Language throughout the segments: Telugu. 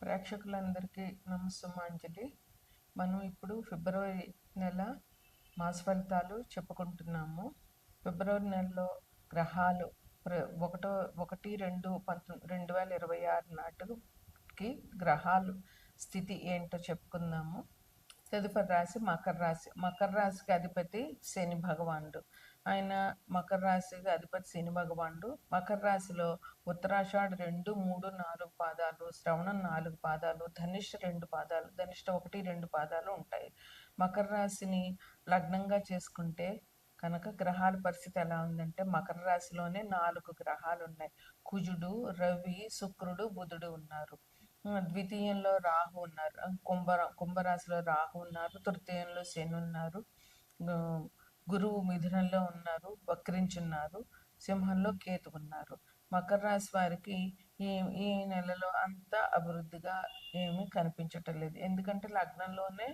ప్రేక్షకులందరికీ నమస్సుమాంజలి. మనం ఇప్పుడు ఫిబ్రవరి నెల మాస ఫలితాలు చెప్పుకుంటున్నాము. ఫిబ్రవరి నెలలో గ్రహాలు ఒకటో 1-2-2026 నాటికి గ్రహాలు స్థితి ఏంటో చెప్పుకుందాము. తదుపరి రాశి మకర రాశి. మకర రాశికి అధిపతి శని భగవానుడు. ఆయన మకర రాశికి అధిపతి శని భగవానుడు. మకర రాశిలో ఉత్తరాషాఢ 2, 3, 4 పాదాలు, శ్రవణం 4 పాదాలు, ధనిష్ట 2 పాదాలు, ధనిష్ట 1, 2 పాదాలు ఉంటాయి. మకర రాశిని లగ్నంగా చేసుకుంటే కనుక గ్రహాల పరిస్థితి ఎలా ఉందంటే, మకర రాశిలోనే 4 గ్రహాలు ఉన్నాయి. కుజుడు, రవి, శుక్రుడు, బుధుడు ఉన్నారు. ద్వితీయంలో రాహు ఉన్నారు. కుంభరాశిలో రాహు ఉన్నారు. తృతీయంలో శని ఉన్నారు. గురువు మిథునంలో ఉన్నారు, వక్రించున్నారు. సింహంలో కేతు ఉన్నారు. మకర రాశి వారికి ఈ ఈ నెలలో అంత అభివృద్ధిగా ఏమీ కనిపించటం లేదు. ఎందుకంటే లగ్నంలోనే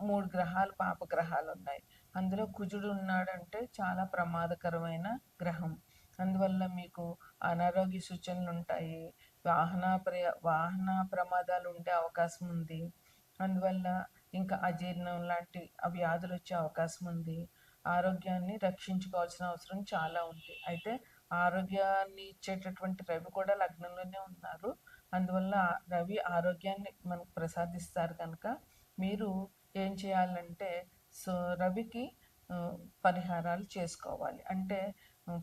3 గ్రహాలు పాపగ్రహాలు ఉన్నాయి. అందులో కుజుడు ఉన్నాడంటే చాలా ప్రమాదకరమైన గ్రహం. అందువల్ల మీకు అనారోగ్య సూచనలు ఉంటాయి. వాహన ప్రమాదాలు ఉండే అవకాశం ఉంది. అందువల్ల ఇంకా అజీర్ణం లాంటి వ్యాధులు వచ్చే అవకాశం ఉంది. ఆరోగ్యాన్ని రక్షించుకోవాల్సిన అవసరం చాలా ఉంది. అయితే ఆరోగ్యాన్ని ఇచ్చేటటువంటి రవి కూడా లగ్నంలోనే ఉన్నారు. అందువల్ల రవి ఆరోగ్యాన్ని మనకు ప్రసాదిస్తారు కనుక మీరు ఏం చేయాలంటే రవికి పరిహారాలు చేసుకోవాలి. అంటే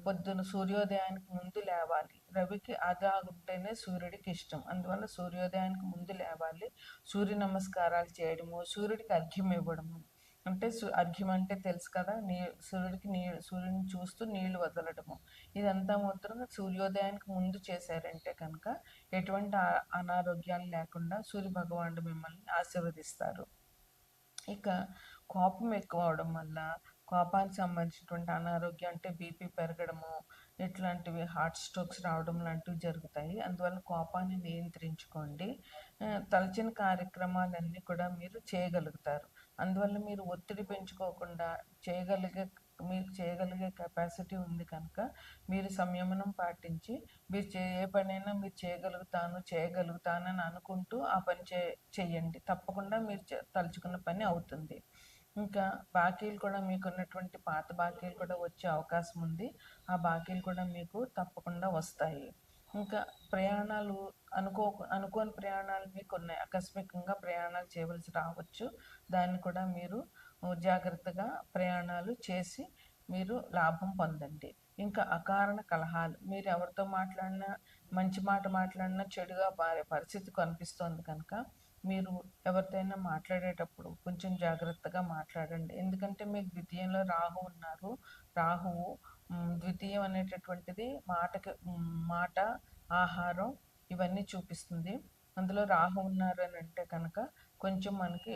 పొద్దున సూర్యోదయానికి ముందు లేవాలి. రవికి ఉంటేనే సూర్యుడికి ఇష్టం. అందువల్ల సూర్యోదయానికి ముందు లేవాలి. సూర్య నమస్కారాలు చేయడము, సూర్యుడికి అర్ఘ్యం ఇవ్వడము. అంటే అర్ఘ్యం అంటే తెలుసు కదా, సూర్యుడిని చూస్తూ నీళ్లు వదలడము. ఇదంతా మాత్రం సూర్యోదయానికి ముందు చేశారంటే కనుక ఎటువంటి అనారోగ్యాలు లేకుండా సూర్య భగవానుడు మిమ్మల్ని ఆశీర్వదిస్తారు. ఇక కోపం ఎక్కువ అవడం వల్ల కోపానికి సంబంధించినటువంటి అనారోగ్యం అంటే బీపీ పెరగడము, ఇట్లాంటివి హార్ట్ స్ట్రోక్స్ రావడం లాంటివి జరుగుతాయి. అందువల్ల కోపాన్ని నియంత్రించుకోండి. తలచిన కార్యక్రమాలన్నీ కూడా మీరు చేయగలుగుతారు. అందువల్ల మీరు ఒత్తిడి పెంచుకోకుండా మీకు చేయగలిగే కెపాసిటీ ఉంది కనుక మీరు సంయమనం పాటించి మీరు ఏ పనైనా మీరు చేయగలుగుతానని అనుకుంటూ ఆ పని చెయ్యండి. తప్పకుండా మీరు తలుచుకున్న పని అవుతుంది. ఇంకా బాకీలు కూడా మీకు ఉన్నటువంటి పాత బాకీలు కూడా వచ్చే అవకాశం ఉంది. ఆ బాకీలు కూడా మీకు తప్పకుండా వస్తాయి. ఇంకా ప్రయాణాలు అనుకోని ప్రయాణాలు మీకు ఉన్నాయి. ఆకస్మికంగా ప్రయాణాలు చేయవలసి రావచ్చు. దాన్ని కూడా మీరు జాగ్రత్తగా ప్రయాణాలు చేసి మీరు లాభం పొందండి. ఇంకా అకారణ కలహాలు, మీరు ఎవరితో మాట్లాడినా మంచి మాట మాట్లాడినా చెడుగా మారే పరిస్థితి కనిపిస్తోంది కనుక మీరు ఎవరితోనైనా మాట్లాడేటప్పుడు కొంచెం జాగ్రత్తగా మాట్లాడండి. ఎందుకంటే మీకు ద్వితీయంలో రాహు ఉన్నారు. రాహువు ద్వితీయం అనేటటువంటిది మాట, ఆహారం ఇవన్నీ చూపిస్తుంది. అందులో రాహు ఉన్నారు అని అంటే కనుక కొంచెం మనకి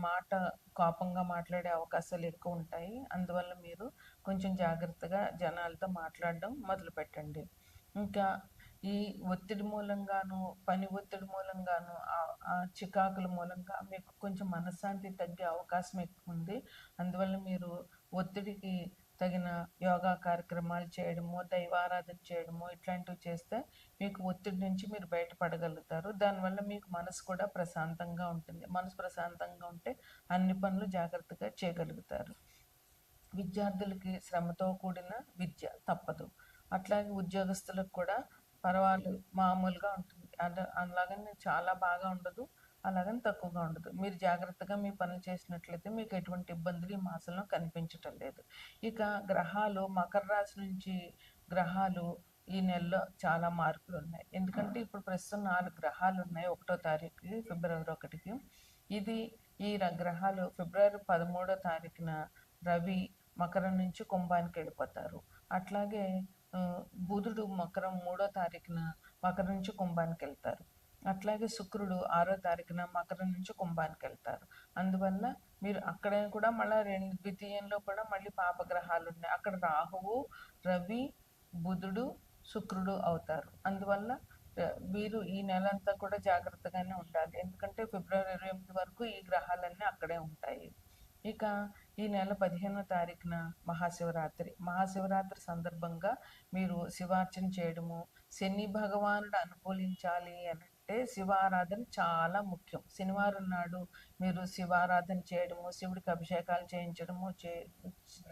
మాట కోపంగా మాట్లాడే అవకాశాలు ఎక్కువ ఉంటాయి. అందువల్ల మీరు కొంచెం జాగ్రత్తగా జనాలతో మాట్లాడడం మొదలుపెట్టండి. ఇంకా ఈ ఒత్తిడి మూలంగాను, పని ఒత్తిడి మూలంగాను, ఆ చికాకుల మూలంగా మీకు కొంచెం మనశ్శాంతి తగ్గే అవకాశం ఎక్కువ ఉంది. అందువల్ల మీరు ఒత్తిడికి తగిన యోగా కార్యక్రమాలు చేయడము, దైవారాధన చేయడము ఇట్లాంటివి చేస్తే మీకు ఒత్తిడి నుంచి మీరు బయటపడగలుగుతారు. దానివల్ల మీకు మనసు కూడా ప్రశాంతంగా ఉంటుంది. మనసు ప్రశాంతంగా ఉంటే అన్ని పనులు జాగ్రత్తగా చేయగలుగుతారు. విద్యార్థులకి శ్రమతో కూడిన విద్య తప్పదు. అట్లాగే ఉద్యోగస్తులకు కూడా మామూలుగా ఉంటుంది. అలాగని చాలా బాగా ఉండదు, అలాగని తక్కువగా ఉండదు. మీరు జాగ్రత్తగా మీ పనులు చేసినట్లయితే మీకు ఎటువంటి ఇబ్బందులు ఈ మాసంలో కనిపించటం లేదు. ఇక గ్రహాలు మకర రాశి నుంచి గ్రహాలు ఈ నెలలో చాలా మార్పులు ఉన్నాయి. ఎందుకంటే ఇప్పుడు ప్రస్తుతం 4 గ్రహాలు ఉన్నాయి. 1వ తారీఖుకి ఫిబ్రవరి 1కి. ఈ గ్రహాలు ఫిబ్రవరి 13వ తారీఖున రవి మకరం నుంచి కుంభానికి వెళ్ళిపోతారు. అట్లాగే బుధుడు మకరం 3వ తారీఖున మకరం నుంచి కుంభానికి వెళ్తారు. అట్లాగే శుక్రుడు 6వ తారీఖున మకరం నుంచి కుంభానికి వెళ్తారు. అందువల్ల మీరు అక్కడ కూడా మళ్ళీ ద్వితీయంలో కూడా మళ్ళీ పాపగ్రహాలు ఉన్నాయి. అక్కడ రాహువు, రవి, బుధుడు, శుక్రుడు అవుతారు. అందువల్ల మీరు ఈ నెలంతా కూడా జాగ్రత్తగానే ఉండాలి. ఎందుకంటే ఫిబ్రవరి 28 వరకు ఈ గ్రహాలన్నీ అక్కడే ఉంటాయి. ఇక ఈ నెల 15వ తారీఖున మహాశివరాత్రి సందర్భంగా మీరు శివార్చన చేయడము, శని భగవానుడు అనుకూలించాలి అని ఏంటంటే శివారాధన చాలా ముఖ్యం. శనివారం నాడు మీరు శివారాధన చేయడము, శివుడికి అభిషేకాలు చేయించడము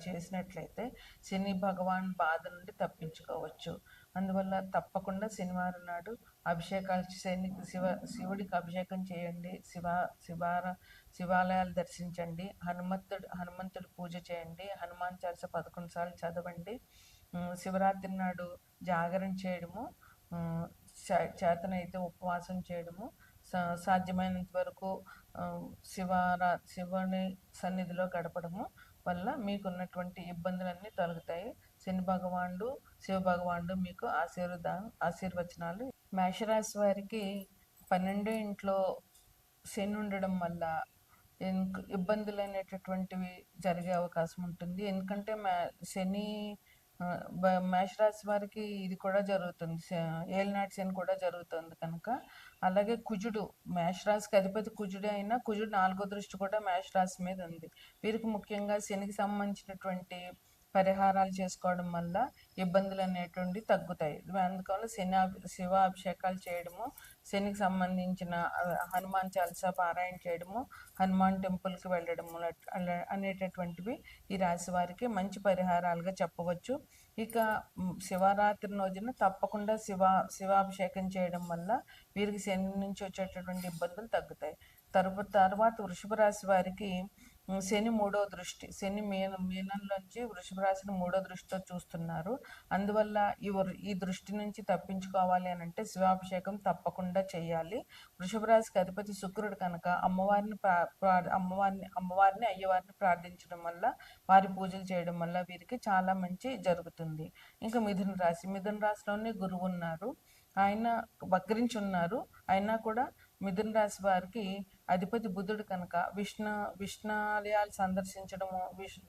చేసినట్లయితే శని భగవాన్ బాధ నుండి తప్పించుకోవచ్చు. అందువల్ల తప్పకుండా శనివారం నాడు అభిషేకాలు శివుడికి అభిషేకం చేయండి. శివాలయాలు దర్శించండి. హనుమంతుడి పూజ చేయండి. హనుమాన్ చాలీస 11 సార్లు చదవండి. శివరాత్రి నాడు జాగరణ చేయడము, చేతనైతే ఉపవాసం చేయడము, సాధ్యమైనంత వరకు శివుని సన్నిధిలో గడపడము వల్ల మీకున్నటువంటి ఇబ్బందులన్నీ తొలగుతాయి. శని భగవానుడు, శివ భగవానుడు మీకు ఆశీర్వచనాలు. మేషరాశి వారికి 12 ఇంట్లో శని ఉండడం వల్ల ఇబ్బందులు అనేటటువంటివి జరిగే అవకాశం ఉంటుంది. ఎందుకంటే శని మేషరాశి వారికి ఇది కూడా జరుగుతుంది, ఏలినాటి శని కూడా జరుగుతుంది కనుక. అలాగే కుజుడు, మేషరాశికి అధిపతి కుజుడే అయినా కుజుడు 4వ దృష్టి కూడా మేషరాశి మీద ఉంది. వీరికి ముఖ్యంగా శనికి సంబంధించినటువంటి పరిహారాలు చేసుకోవడం వల్ల ఇబ్బందులు అనేటువంటి తగ్గుతాయి. అందువల్ల శివ అభిషేకాలు చేయడము, శనికి సంబంధించిన హనుమాన్ చాలీసా పారాయణ చేయడము, హనుమాన్ టెంపుల్కి వెళ్ళడము అనేటటువంటివి ఈ రాశి వారికి మంచి పరిహారాలుగా చెప్పవచ్చు. ఇక శివరాత్రి రోజున తప్పకుండా శివాభిషేకం చేయడం వల్ల వీరికి శని నుంచి వచ్చేటటువంటి ఇబ్బందులు తగ్గుతాయి. తర్వాత వృషభ రాశి వారికి శని 3వ దృష్టి, శని మీనంలోంచి వృషభ రాశిని 3వ దృష్టితో చూస్తున్నారు. అందువల్ల ఈ దృష్టి నుంచి తప్పించుకోవాలి అని అంటే శివాభిషేకం తప్పకుండా చేయాలి. వృషభ రాశికి అధిపతి శుక్రుడు కనుక అమ్మవారిని అయ్యవారిని ప్రార్థించడం వల్ల, వారి పూజలు చేయడం వల్ల వీరికి చాలా మంచి జరుగుతుంది. ఇంకా మిథున రాశిలోనే గురువు ఉన్నారు. ఆయన వక్రించి ఉన్నారు. అయినా కూడా మిథున రాశి వారికి అధిపతి బుధుడు కనుక విష్ణాలయాలు సందర్శించడము,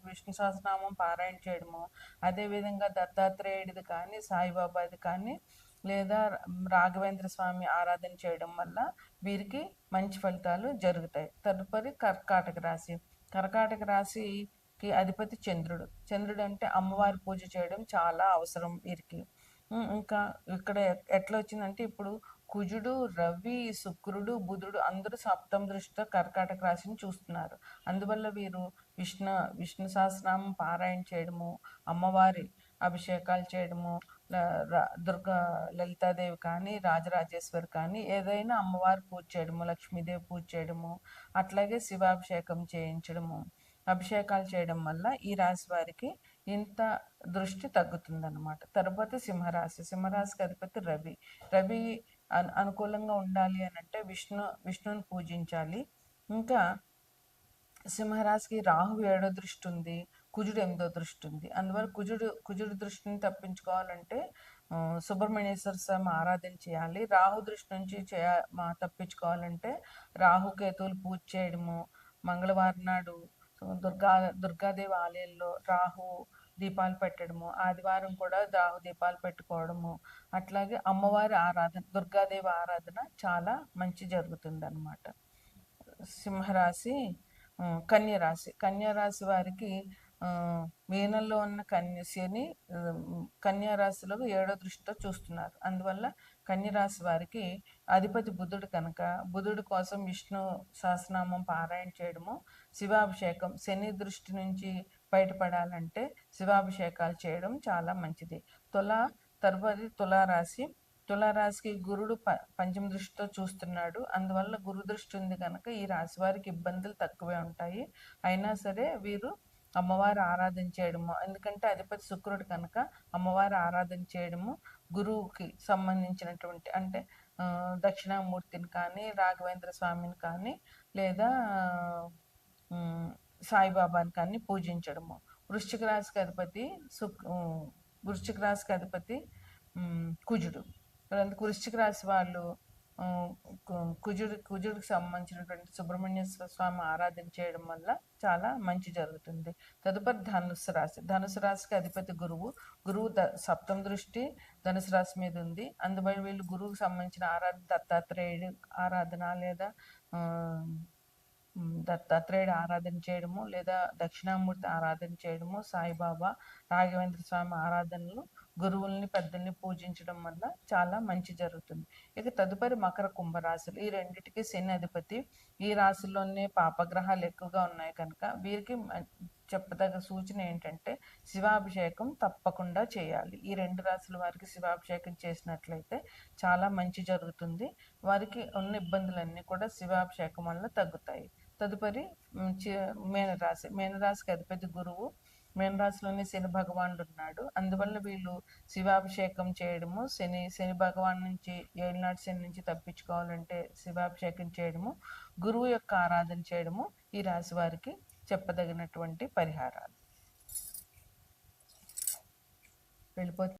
విష్ణు సహస్రనామం పారాయణ చేయడము, అదేవిధంగా దత్తాత్రేయుడిది కానీ, సాయిబాబాది కానీ, లేదా రాఘవేంద్ర స్వామి ఆరాధన చేయడం వల్ల వీరికి మంచి ఫలితాలు జరుగుతాయి. తదుపరి కర్కాటక రాశికి అధిపతి చంద్రుడు అంటే అమ్మవారి పూజ చేయడం చాలా అవసరం వీరికి. ఇంకా ఇక్కడ ఎట్లా వచ్చిందంటే ఇప్పుడు కుజుడు, రవి, శుక్రుడు, బుధుడు అందరూ 7వ దృష్టితో కర్కాటక రాశిని చూస్తున్నారు. అందువల్ల వీరు విష్ణు సహస్రనామం పారాయణ చేయడము, అమ్మవారి అభిషేకాలు చేయడము, లలితాదేవి కానీ, రాజరాజేశ్వరి కానీ ఏదైనా అమ్మవారి పూజ చేయడము, లక్ష్మీదేవి పూజ చేయడము, అట్లాగే శివాభిషేకం చేయించడము, అభిషేకాలు చేయడం వల్ల ఈ రాశి వారికి ఇంత దృష్టి తగ్గుతుందన్నమాట. తర్వాత సింహరాశికి అధిపతి రవి అనుకూలంగా ఉండాలి అని అంటే విష్ణుని పూజించాలి. ఇంకా సింహరాశికి రాహు 7వ దృష్టి ఉంది, కుజుడు 8వ దృష్టి ఉంది. అందువల్ల కుజుడు దృష్టిని తప్పించుకోవాలంటే సుబ్రహ్మణ్యేశ్వర స్వామి ఆరాధన చేయాలి. రాహు దృష్టి నుంచి తప్పించుకోవాలంటే రాహుకేతువులు పూజ చేయడము, మంగళవారం నాడు దుర్గాదేవి ఆలయంలో రాహు దీపాలు పెట్టడము, ఆదివారం కూడా రాహు దీపాలు పెట్టుకోవడము, అట్లాగే అమ్మవారి ఆరాధన, దుర్గాదేవి ఆరాధన చాలా మంచి జరుగుతుంది అన్నమాట. సింహరాశి కన్యారాశి వారికి మీనంలో ఉన్న శని కన్యారాశిలో 7వ దృష్టితో చూస్తున్నారు. అందువల్ల కన్యరాశి వారికి అధిపతి బుధుడు కనుక బుధుడు కోసం విష్ణు సహస్రనామం పారాయణ చేయడము, శివాభిషేకం, శని దృష్టి నుంచి బయటపడాలంటే శివాభిషేకాలు చేయడం చాలా మంచిది. తరువాత తులారాశికి గురుడు 5వ దృష్టితో చూస్తున్నాడు. అందువల్ల గురు దృష్టి ఉంది కనుక ఈ రాశి వారికి ఇబ్బందులు తక్కువే ఉంటాయి. అయినా సరే వీరు అమ్మవారి ఆరాధన చేయడము, ఎందుకంటే అధిపతి శుక్రుడు కనుక అమ్మవారి ఆరాధన చేయడము, గురువుకి సంబంధించినటువంటి అంటే దక్షిణామూర్తిని కానీ, రాఘవేంద్ర స్వామిని కానీ, లేదా సాయిబాబాని కానీ పూజించడము. వృశ్చిక రాశికి అధిపతి కుజుడు. వృశ్చిక రాశి వాళ్ళు కుజుడికి సంబంధించినటువంటి సుబ్రహ్మణ్యేశ్వర స్వామి ఆరాధన చేయడం వల్ల చాలా మంచి జరుగుతుంది. తదుపరి ధనుసు రాశికి అధిపతి గురువు 7వ దృష్టి ధనుసు రాశి మీద ఉంది. అందువల్ల వీళ్ళు గురువుకు సంబంధించిన ఆరాధన, దత్తాత్రేయుడు ఆరాధన లేదా దత్తాత్రేయుడు ఆరాధన చేయడము, లేదా దక్షిణామూర్తి ఆరాధన చేయడము, సాయిబాబా, రాఘవేంద్ర స్వామి ఆరాధనలు గురువుల్ని పెద్దల్ని పూజించడం వల్ల చాలా మంచి జరుగుతుంది. ఇక తదుపరి మకర కుంభరాశులు. ఈ రెండిటికి శని అధిపతి. ఈ రాశుల్లోనే పాపగ్రహాలు ఎక్కువగా ఉన్నాయి కనుక వీరికి చెప్పదగ్గ సూచన ఏంటంటే శివాభిషేకం తప్పకుండా చేయాలి. ఈ రెండు రాశుల వారికి శివాభిషేకం చేసినట్లయితే చాలా మంచి జరుగుతుంది. వారికి ఉన్న ఇబ్బందులన్నీ కూడా శివాభిషేకం వల్ల తగ్గుతాయి. తదుపరి మీనరాశికి అధిపతి గురువు. మీనరాశిలోనే శని భగవానుడు ఉన్నాడు. అందువల్ల వీళ్ళు శివాభిషేకం చేయడము, శని భగవాన్ నుంచి ఏళ్ళనాటి శని నుంచి తప్పించుకోవాలంటే శివాభిషేకం చేయడము, గురువు యొక్క ఆరాధన చేయడము ఈ రాశి వారికి చెప్పదగినటువంటి పరిహారాలు. వెళ్ళిపోతే